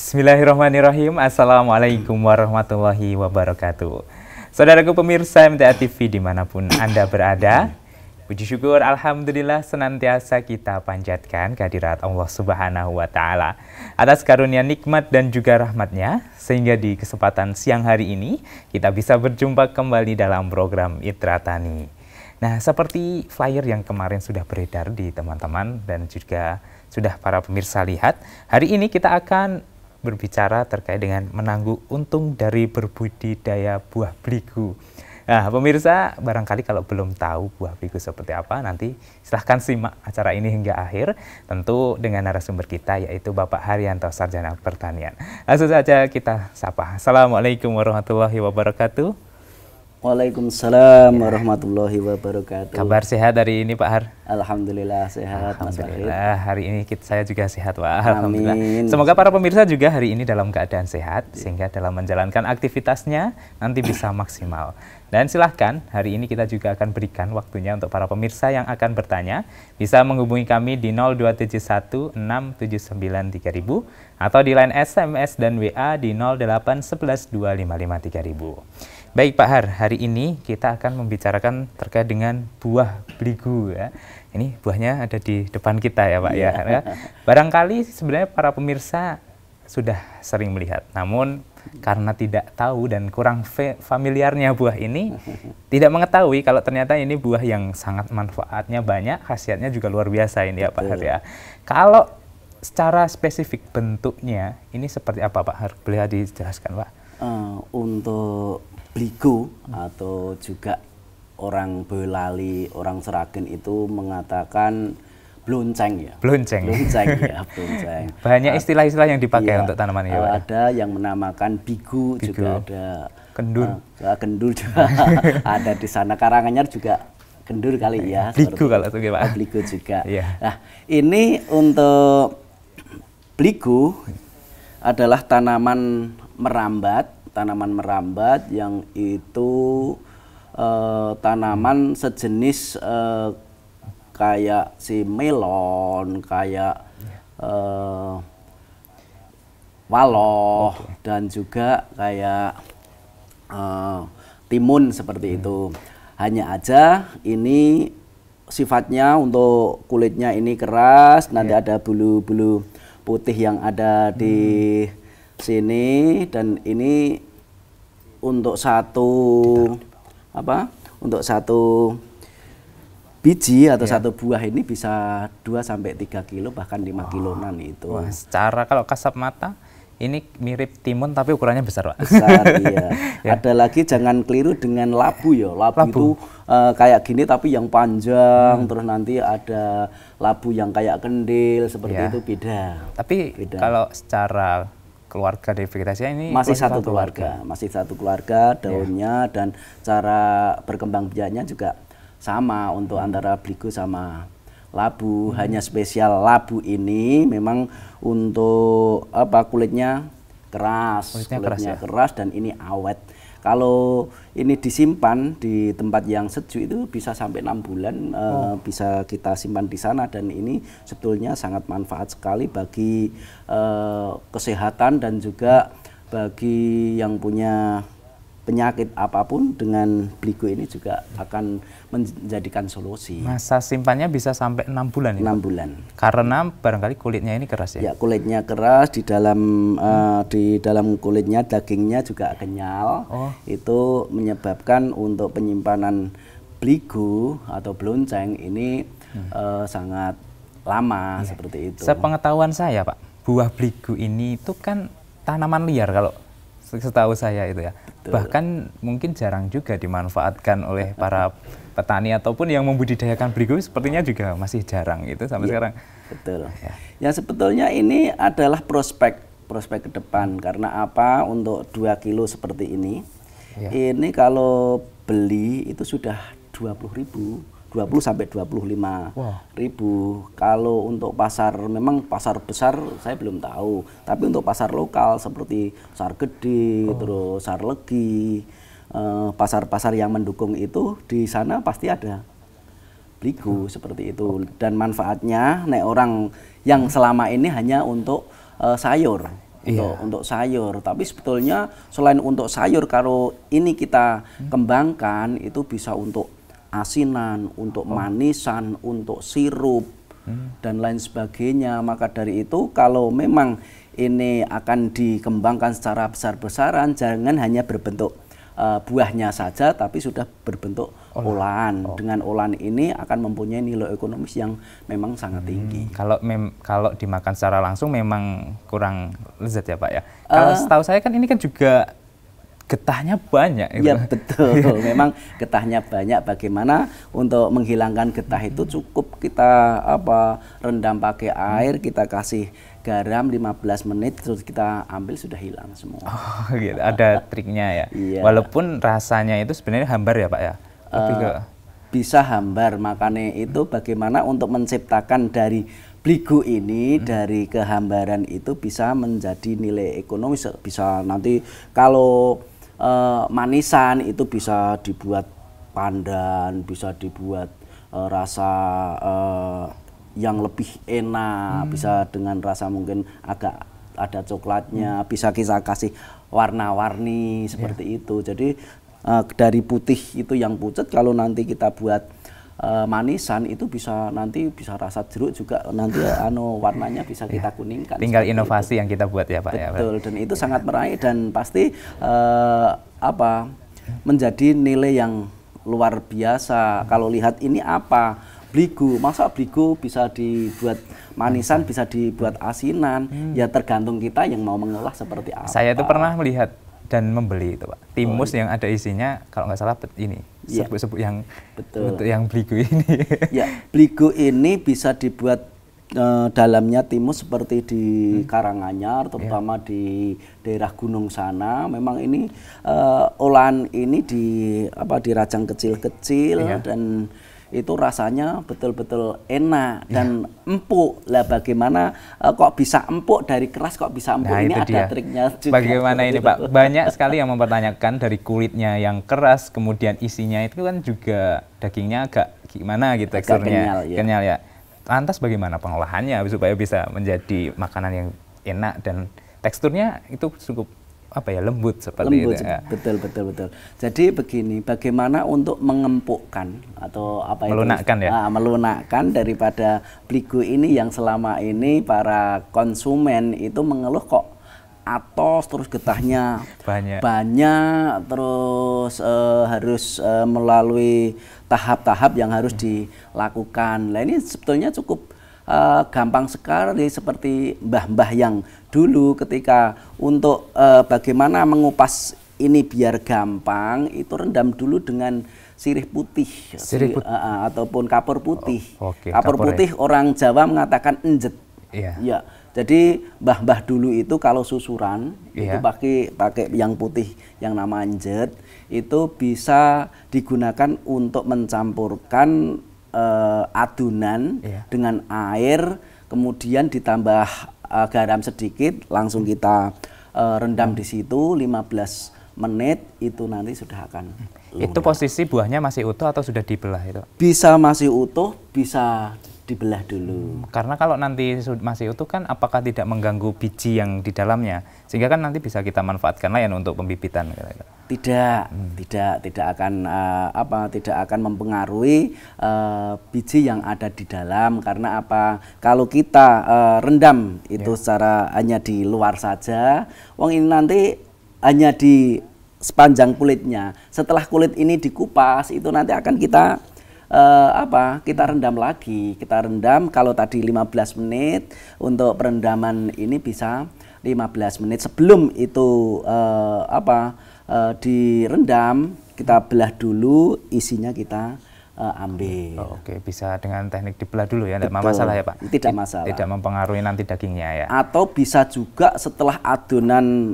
Bismillahirrahmanirrahim. Assalamualaikum warahmatullahi wabarakatuh. Saudaraku pemirsa MTA TV dimanapun Anda berada, puji syukur Alhamdulillah senantiasa kita panjatkan kehadirat Allah Subhanahu wa Ta'ala atas karunia nikmat dan juga rahmatnya, sehingga di kesempatan siang hari ini kita bisa berjumpa kembali dalam program Itra Tani. Nah, seperti flyer yang kemarin sudah beredar di teman-teman dan juga sudah para pemirsa lihat, hari ini kita akan berbicara terkait dengan menangguh untung dari berbudidaya buah beligu. Nah, pemirsa barangkali kalau belum tahu buah beligu seperti apa, nanti silahkan simak acara ini hingga akhir, tentu dengan narasumber kita yaitu Bapak Haryanto, Sarjana Pertanian. Langsung saja kita sapa. Assalamualaikum warahmatullahi wabarakatuh. Waalaikumsalam warahmatullahi wabarakatuh. Kabar sehat hari ini Pak Har? Alhamdulillah sehat. Alhamdulillah, hari ini saya juga sehat Pak. Alhamdulillah. Amin. Semoga para pemirsa juga hari ini dalam keadaan sehat, sehingga dalam menjalankan aktivitasnya nanti bisa maksimal. Dan silahkan hari ini kita juga akan berikan waktunya untuk para pemirsa yang akan bertanya, bisa menghubungi kami di 0271 679 3000 atau di line SMS dan WA di 0811 255 3000. Baik Pak Har, hari ini kita akan membicarakan terkait dengan buah beligu ya. Ini buahnya ada di depan kita ya Pak ya. Barangkali sebenarnya para pemirsa sudah sering melihat, namun karena tidak tahu dan kurang familiarnya buah ini, tidak mengetahui kalau ternyata ini buah yang sangat manfaatnya banyak, khasiatnya juga luar biasa ini ya Pak Har ya. Kalau secara spesifik bentuknya ini seperti apa Pak Har? Boleh dijelaskan Pak? Untuk beligu atau juga orang Boyolali, orang Seragen itu mengatakan blonceng ya. Blonceng. Blonceng ya, blonceng. Banyak istilah-istilah yang dipakai untuk tanaman ini, Pak. Ada yang menamakan bigu, juga ada kendur. Kendur juga ada di sana. Karanganyar juga kendur kali ya. Beligu kalau itu Pak. Beligu juga. Iya. Nah, ini untuk beligu adalah tanaman merambat. Tanaman merambat yang itu tanaman sejenis kayak si melon, kayak waloh, dan juga kayak timun seperti itu. Hanya aja ini sifatnya untuk kulitnya ini keras, nanti ada bulu-bulu putih yang ada di sini, dan ini untuk satu biji atau satu buah ini bisa 2-3 kilo, bahkan 5 kiloan itu. Wah, secara kalau kasat mata ini mirip timun tapi ukurannya besar Pak. Besar iya. Ya. Ada lagi jangan keliru dengan labu ya. Labu itu kayak gini tapi yang panjang, terus nanti ada labu yang kayak kendil seperti itu, beda. Tapi kalau secara keluarga dari vegetasinya ini masih satu keluarga, daunnya dan cara berkembang biaknya juga sama untuk antara beligu sama labu. Hanya spesial labu ini memang untuk kulitnya keras, keras dan ini awet. Kalau ini disimpan di tempat yang sejuk itu bisa sampai 6 bulan bisa kita simpan di sana, dan ini sebetulnya sangat manfaat sekali bagi kesehatan dan juga bagi yang punya penyakit apapun. Dengan beligu ini juga akan menjadikan solusi. Masa simpannya bisa sampai 6 bulan ya? 6 bulan. Karena barangkali kulitnya ini keras ya? Ya, kulitnya keras, di dalam kulitnya dagingnya juga kenyal. Itu menyebabkan untuk penyimpanan beligu atau blonceng ini sangat lama seperti itu. Sepengetahuan saya Pak, buah beligu ini itu kan tanaman liar kalau setahu saya itu ya. Betul. Bahkan mungkin jarang juga dimanfaatkan oleh para petani ataupun yang membudidayakan beligu, sepertinya juga masih jarang itu sampai sekarang. Betul. Ya. Yang sebetulnya ini adalah prospek ke depan. Karena apa? Untuk 2 kilo seperti ini, ini kalau beli itu sudah 20.000. 20-25.000. Kalau untuk pasar, memang pasar besar saya belum tahu, tapi untuk pasar lokal seperti Pasar Gede, terus Pasar Legi, pasar-pasar yang mendukung itu, di sana pasti ada beligu seperti itu. Dan manfaatnya nek orang yang selama ini hanya untuk sayur, untuk sayur. Tapi sebetulnya selain untuk sayur, kalau ini kita kembangkan itu bisa untuk asinan, untuk manisan, untuk sirup dan lain sebagainya. Maka dari itu kalau memang ini akan dikembangkan secara besar-besaran, jangan hanya berbentuk buahnya saja, tapi sudah berbentuk olahan. Dengan olahan ini akan mempunyai nilai ekonomis yang memang sangat tinggi. Kalau dimakan secara langsung memang kurang lezat ya Pak ya. Kalau setahu saya kan ini kan juga getahnya banyak. Iya betul, memang getahnya banyak. Bagaimana untuk menghilangkan getah itu cukup kita rendam pakai air, kita kasih garam 15 menit, terus kita ambil sudah hilang semua. Oh gitu, ada triknya ya. Iya. Walaupun rasanya itu sebenarnya hambar ya Pak ya. Bisa hambar, makanya itu bagaimana untuk menciptakan dari bligo ini, dari kehambaran itu bisa menjadi nilai ekonomis. Bisa nanti kalau manisan itu bisa dibuat pandan, bisa dibuat rasa yang lebih enak, bisa dengan rasa mungkin agak ada coklatnya, bisa kita kasih warna-warni seperti itu. Jadi dari putih itu yang pucat, kalau nanti kita buat manisan itu bisa nanti bisa rasa jeruk juga, nanti warnanya bisa kita kuningkan. Tinggal inovasi yang kita buat ya Pak. Betul, dan itu sangat meraih dan pasti menjadi nilai yang luar biasa. Kalau lihat ini bligo, masa bligo bisa dibuat manisan, bisa dibuat asinan, ya tergantung kita yang mau mengolah seperti apa. Saya itu pernah melihat dan membeli itu Pak, timus yang ada isinya kalau nggak salah ini serbuk-serbuk yang untuk yang bligo ini. Ya, bligo ini bisa dibuat dalamnya timus seperti di Karanganyar, terutama di daerah gunung sana. Memang ini olahan ini dirajang kecil-kecil dan itu rasanya betul-betul enak dan empuk. Lah bagaimana kok bisa empuk, dari keras kok bisa empuk? Nah, ini ada triknya juga. Bagaimana ini Pak? Banyak sekali yang mempertanyakan dari kulitnya yang keras, kemudian isinya itu kan juga dagingnya agak gimana gitu teksturnya, kenyal ya. Lantas bagaimana pengolahannya supaya bisa menjadi makanan yang enak dan teksturnya itu cukup lembut seperti itu. Betul. Jadi begini, bagaimana untuk mengempukkan atau melunakkan daripada bligo ini yang selama ini para konsumen itu mengeluh kok atos, terus getahnya banyak, terus harus melalui tahap-tahap yang harus dilakukan. Nah ini sebetulnya cukup gampang sekali, seperti mbah-mbah yang dulu ketika untuk bagaimana mengupas ini biar gampang, itu rendam dulu dengan sirih putih, ataupun kapur putih. Kapur putih orang Jawa mengatakan enjet. Ya, jadi mbah-mbah dulu itu kalau susuran itu pakai yang putih yang nama enjet, itu bisa digunakan untuk mencampurkan adonan dengan air, kemudian ditambah garam sedikit, langsung kita rendam di situ 15 menit, itu nanti sudah akan lunak. Itu posisi buahnya masih utuh atau sudah dibelah itu? Bisa masih utuh, bisa dibelah dulu. Karena kalau nanti masih utuh kan apakah tidak mengganggu biji yang di dalamnya, sehingga kan nanti bisa kita manfaatkan lain untuk pembibitan? Tidak akan mempengaruhi biji yang ada di dalam. Karena kalau kita rendam itu secara hanya di luar saja, ini nanti hanya di sepanjang kulitnya. Setelah kulit ini dikupas, itu nanti akan kita rendam lagi. Kita rendam, kalau tadi 15 menit, untuk perendaman ini bisa 15 menit. Sebelum itu direndam, kita belah dulu, isinya kita ambil. Oke, bisa dengan teknik dibelah dulu ya, tidak masalah ya Pak? Tidak masalah. Tidak mempengaruhi nanti dagingnya ya? Atau bisa juga setelah adonan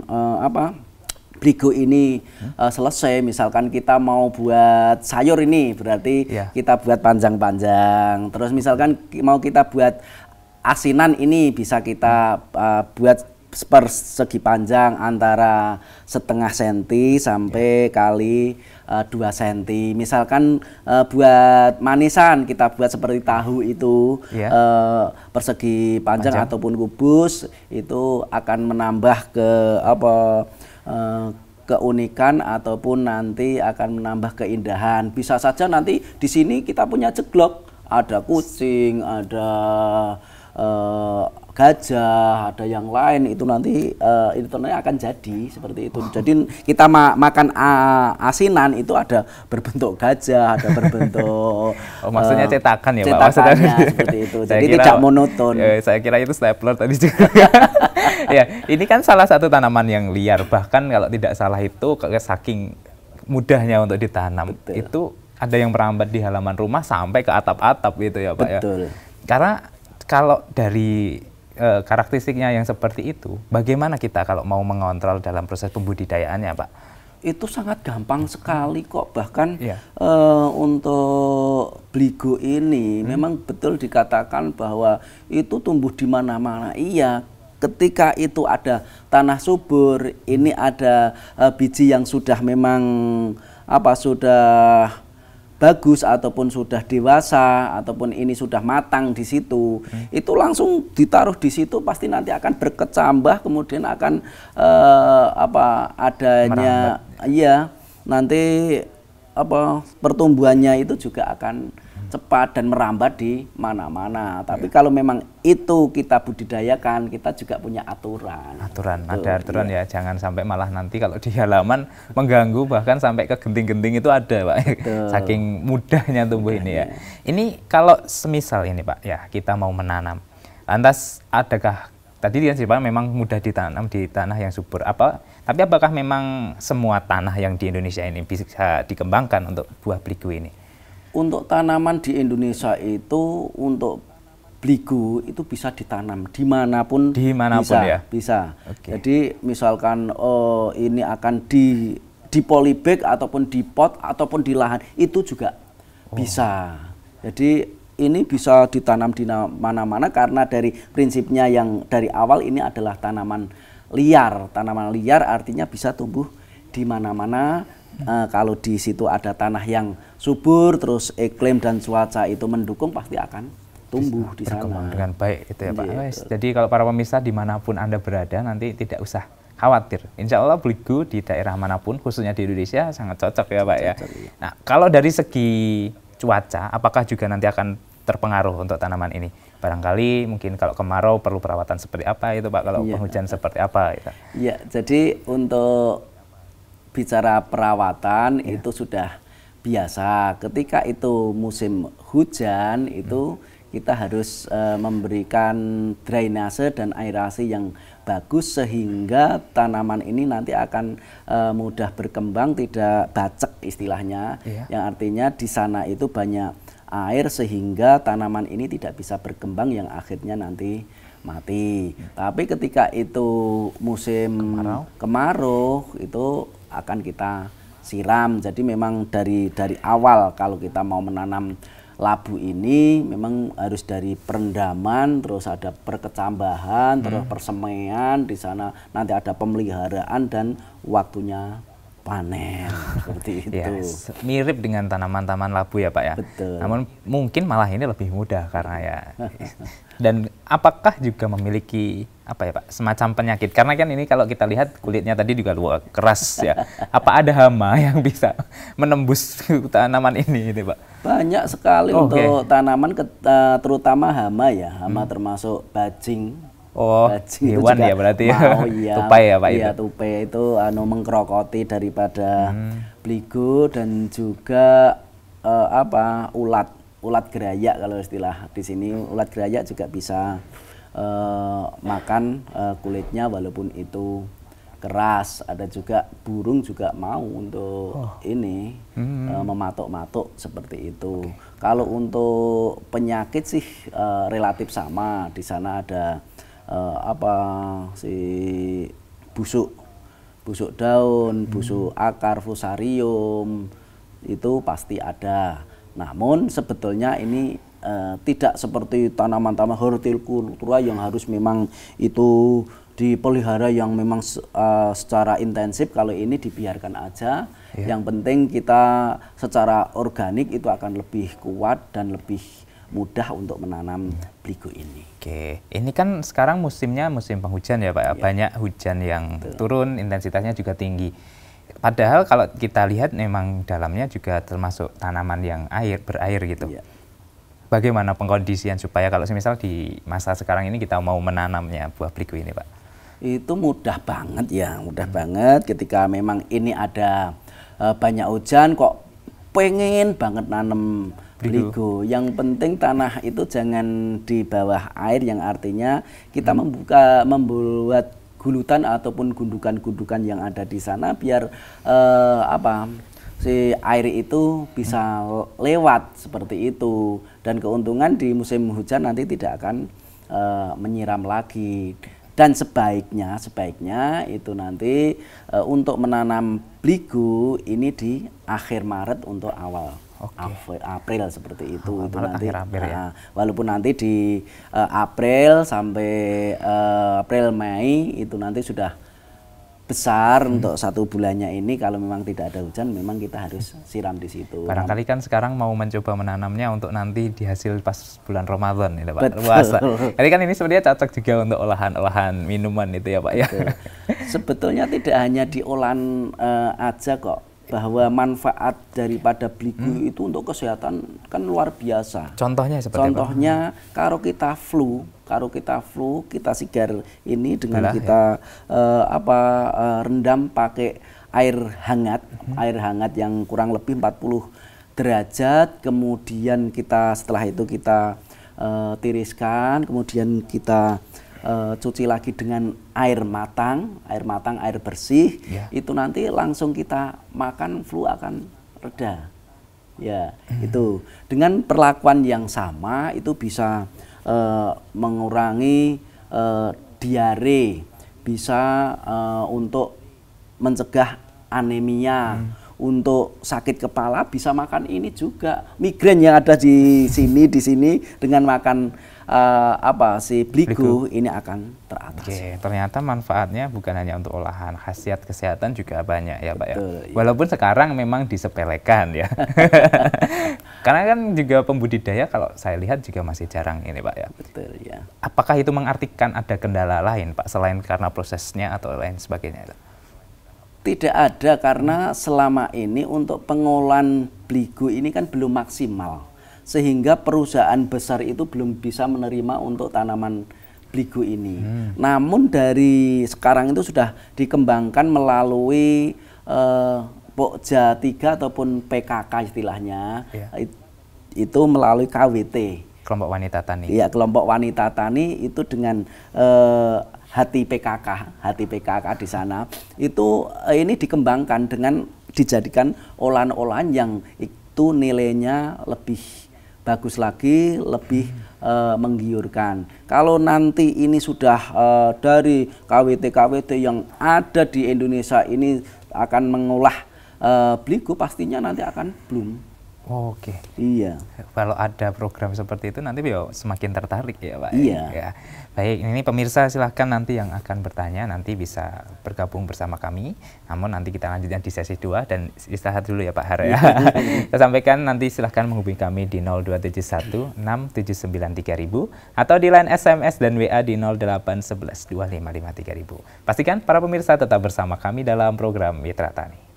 bligo ini selesai, misalkan kita mau buat sayur ini, berarti kita buat panjang-panjang. Terus misalkan mau kita buat asinan ini, bisa kita buat persegi panjang antara 1/2 senti sampai kali 2 senti. Misalkan buat manisan kita buat seperti tahu itu persegi panjang ataupun kubus itu akan menambah keunikan ataupun nanti akan menambah keindahan. Bisa saja nanti di sini kita punya jeglok, ada kucing, ada gajah, ada yang lain, itu nanti internet akan jadi seperti itu. Jadi kita makan asinan itu ada berbentuk gajah, ada berbentuk maksudnya cetakan ya Pak? Cetakannya seperti itu. Jadi tidak monoton. Saya kira itu stapler tadi juga. Ya, ini kan salah satu tanaman yang liar, bahkan kalau tidak salah itu saking mudahnya untuk ditanam. Betul. Itu ada yang merambat di halaman rumah sampai ke atap-atap gitu ya Pak. Betul. Ya. Karena kalau dari karakteristiknya yang seperti itu, bagaimana kita kalau mau mengontrol dalam proses pembudidayaannya Pak? Itu sangat gampang sekali kok, bahkan untuk bligo ini memang betul dikatakan bahwa itu tumbuh di mana-mana. Iya, ketika itu ada tanah subur, ini ada biji yang sudah memang sudah bagus ataupun sudah dewasa ataupun ini sudah matang di situ, itu langsung ditaruh di situ pasti nanti akan berkecambah, kemudian akan adanya nanti pertumbuhannya itu juga akan cepat dan merambat di mana-mana. Tapi kalau memang itu kita budidayakan, kita juga punya aturan. Ada aturan ya, jangan sampai malah nanti kalau di halaman mengganggu, bahkan sampai ke genting-genting itu ada Pak. Saking mudahnya tumbuh ini ya. Ini kalau semisal ini Pak, ya kita mau menanam, lantas adakah tadi kan sih Pak memang mudah ditanam di tanah yang subur tapi apakah memang semua tanah yang di Indonesia ini bisa dikembangkan untuk buah bligo ini? Untuk tanaman di Indonesia itu, untuk bligo itu bisa ditanam dimanapun bisa. Okay. Jadi misalkan ini akan di polybag ataupun di pot ataupun di lahan itu juga bisa. Jadi ini bisa ditanam di mana-mana karena dari prinsipnya yang dari awal ini adalah tanaman liar. Tanaman liar artinya bisa tumbuh di mana-mana. Kalau di situ ada tanah yang subur, terus iklim dan cuaca itu mendukung, pasti akan tumbuh di sana dengan baik itu ya Pak. Jadi kalau para pemirsa dimanapun Anda berada nanti tidak usah khawatir. Insya Allah bligo di daerah manapun, khususnya di Indonesia sangat cocok ya Pak ya. Nah kalau dari segi cuaca, apakah juga nanti akan terpengaruh untuk tanaman ini? Barangkali mungkin kalau kemarau perlu perawatan seperti apa itu Pak, kalau penghujan seperti apa itu? Ya, jadi untuk bicara perawatan itu sudah biasa. Ketika itu musim hujan itu kita harus memberikan drainase dan aerasi yang bagus sehingga tanaman ini nanti akan mudah berkembang, tidak bacek istilahnya. Yang artinya di sana itu banyak air sehingga tanaman ini tidak bisa berkembang yang akhirnya nanti mati. Tapi ketika itu musim kemarau itu akan kita siram. Jadi memang dari awal kalau kita mau menanam labu ini memang harus dari perendaman, terus ada perkecambahan, terus persemaian, di sana nanti ada pemeliharaan dan waktunya panen seperti itu. Mirip dengan tanaman-tanaman labu ya Pak ya. Betul. Namun mungkin malah ini lebih mudah karena ya. Dan apakah juga memiliki semacam penyakit? Karena kan ini kalau kita lihat kulitnya tadi juga luar keras ya. Apa ada hama yang bisa menembus tanaman ini Pak? Banyak sekali untuk tanaman, terutama hama ya. Hama termasuk bajing. Bajing hewan ya berarti tupai ya Pak? Iya, tupai itu mengkerokoti daripada bligo dan juga ulat gerayak kalau istilah di sini. Ulat gerayak juga bisa makan kulitnya walaupun itu keras. Ada juga burung juga mau untuk ini mematuk-matuk seperti itu. Kalau untuk penyakit sih relatif sama. Di sana ada busuk daun, busuk akar, fusarium itu pasti ada. Namun sebetulnya ini tidak seperti tanaman-tanaman hortikultura yang harus memang itu dipelihara yang memang secara intensif. Kalau ini dibiarkan aja, yang penting kita secara organik itu akan lebih kuat dan lebih mudah untuk menanam beligo ini. Oke, ini kan sekarang musimnya musim penghujan ya Pak, banyak hujan yang turun, intensitasnya juga tinggi. Padahal kalau kita lihat memang dalamnya juga termasuk tanaman yang berair gitu. Bagaimana pengkondisian supaya kalau misal di masa sekarang ini kita mau menanamnya buah beligo ini Pak? Itu mudah banget ya, mudah banget ketika memang ini ada banyak hujan kok pengen banget nanam beligo. Yang penting tanah itu jangan di bawah air, yang artinya kita membuat gulutan ataupun gundukan-gundukan yang ada di sana biar si air itu bisa lewat seperti itu, dan keuntungan di musim hujan nanti tidak akan menyiram lagi. Dan sebaiknya itu nanti untuk menanam beligo ini di akhir Maret untuk awal April seperti itu. Itu nanti walaupun nanti di April sampai April Mei itu nanti sudah besar untuk 1 bulannya ini. Kalau memang tidak ada hujan, memang kita harus siram di situ. Barangkali kan sekarang mau mencoba menanamnya untuk nanti dihasil pas bulan Ramadan ya Pak, puasa. Jadi kan ini sebenarnya cocok juga untuk olahan-olahan minuman itu ya Pak ya. Sebetulnya tidak hanya di olahan aja kok, bahwa manfaat daripada beligo itu untuk kesehatan kan luar biasa. Contohnya seperti Contohnya karo kita flu, kita sigar ini dengan kita rendam pakai air hangat yang kurang lebih 40 derajat, kemudian kita setelah itu kita tiriskan, kemudian kita cuci lagi dengan air matang, air bersih, itu nanti langsung kita makan, flu akan reda. Ya, itu dengan perlakuan yang sama itu bisa mengurangi diare, bisa untuk mencegah anemia, untuk sakit kepala bisa makan ini juga. Migrain yang ada di sini dengan makan si beligo ini akan teratasi. Oke, ternyata manfaatnya bukan hanya untuk olahan, khasiat kesehatan juga banyak ya Pak ya. Betul, iya. Walaupun sekarang memang disepelekan ya. Karena kan juga pembudidaya kalau saya lihat juga masih jarang ini Pak ya. Betul ya. Apakah itu mengartikan ada kendala lain Pak selain karena prosesnya atau lain sebagainya? Tidak ada, karena selama ini untuk pengolahan beligo ini kan belum maksimal, sehingga perusahaan besar itu belum bisa menerima untuk tanaman beligo ini. Namun dari sekarang itu sudah dikembangkan melalui Pokja 3 ataupun PKK istilahnya, itu melalui KWT. Kelompok wanita tani. Iya, kelompok wanita tani itu dengan hati PKK di sana itu ini dikembangkan dengan dijadikan olahan-olahan yang itu nilainya lebih bagus lagi, lebih menggiurkan. Kalau nanti ini sudah dari KWT yang ada di Indonesia ini akan mengolah beligo, pastinya nanti akan bloom. Oke. Iya. Kalau ada program seperti itu nanti beliau semakin tertarik ya Pak. Iya. Ya. Baik, ini pemirsa silahkan nanti yang akan bertanya nanti bisa bergabung bersama kami. Namun nanti kita lanjutkan di sesi 2 dan istirahat dulu ya Pak Har ya. Saya sampaikan nanti silahkan menghubungi kami di 0271 679 3000 atau di line SMS dan WA di 0811 255 3000. Pastikan para pemirsa tetap bersama kami dalam program Mitra Tani.